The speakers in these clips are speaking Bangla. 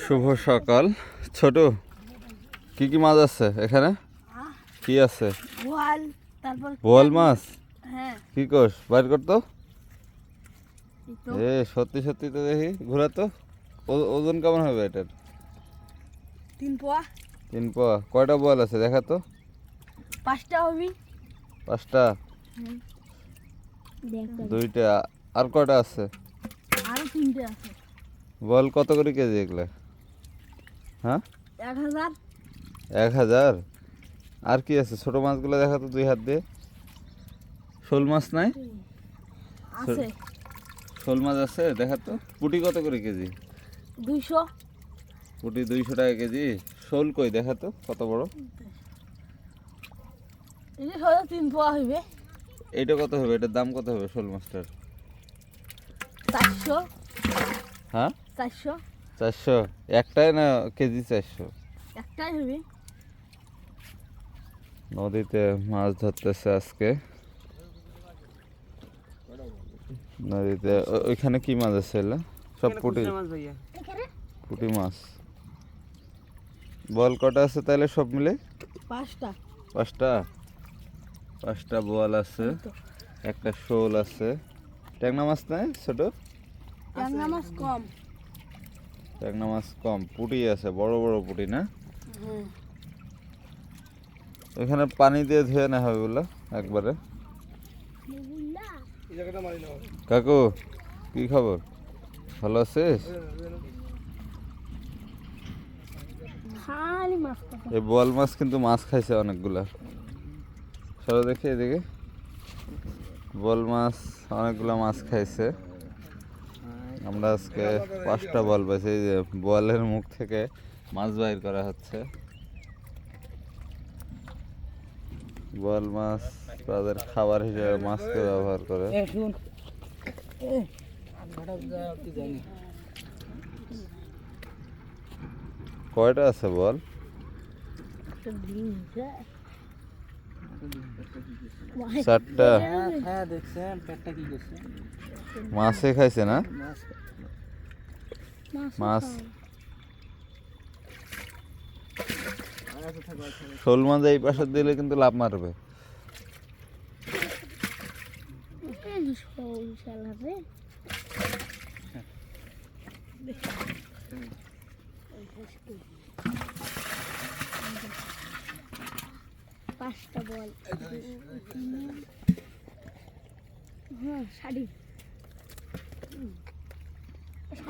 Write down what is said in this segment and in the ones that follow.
শুভ সকাল। ছোট, কি কি মাছ আছে এখানে? কি আছে? বোয়াল, তারপর বোয়াল মাছ। হ্যাঁ, কি করস? বাইর করতো। এই তো সত্যি সত্যি তো দেখি, ঘোরা তো। ওজন কেমন হবে এটার? 3 পোয়া 3 পোয়া। কয়টা বোয়াল আছে দেখা তো। 5টা হবি। 5টা। দেখ 2টা। আর কয়টা আছে? আরো 3টে আছে। বোয়াল কত করে কেজি এগুলা? হ্যাঁ, 1000। 1000। আর কি আছে? ছোট মাছগুলো দেখা তো 2 হাত দিয়ে। শোল মাছ নাই? আছে শোল মাছ আছে দেখা তো। পুঁটি কত করে কেজি? 200। পুঁটি 200 টাকা কেজি। শোল কই দেখা তো কত বড়? এই যে হলো 3 পোয়া হইবে। এইটা কত হবে? এটার দাম কত হবে শোল মাছটার? 400। হ্যাঁ, 400 400। একটাই না কেজি 400? একটাই হইবে। নদীতে মাছ ধরতেছে আজকে। নদীতে ওইখানে কি মাছ আছে? এগুলা সব পুঁটি। পুঁটি মাছ। বল কটা আছে তাহলে সব মিলে? 5টা। 5টা বোয়াল আছে, একটা শোল আছে। ট্যাংরা মাছ নাই ছোট? ট্যাংরা মাছ কম। ট্যাংরা মাছ কম, পুঁটি আছে বড় বড় পুঁটি না? হ্যাঁ, এখানে পানি দিয়ে ধুয়ে না হবে বলো একবারে। কাকু, কি খবর? ভালো আছিস? খালি মাছ তো। এই বোয়াল মাছ কিন্তু মাছ খাইছে অনেকগুলা। চলো দেখি এদিকে। বোয়াল মাছ অনেকগুলা মাছ খাইছে। আমরা আজকে 5টা বোয়াল পাইছি। এই যে বোয়ালের মুখ থেকে মাছ বাইর করা হচ্ছে। বোয়াল মাছ তাদের খাবার হিসেবে মাছকে ব্যবহার করে। কয়টা আছে বল? একটা ডিম আছে। 4টা। হ্যাঁ দেখছেন পেটটা কি করছে? মাছে খাইছে না? মাছ। শোল মাছ এই পাশে দিলে কিন্তু লাভ মারবে। পাঁচটা বল। হ্যাঁ, শাড়ি ওটা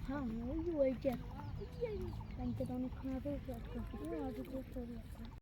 হ্যাঁ, ওইটা অনেক খারাপ।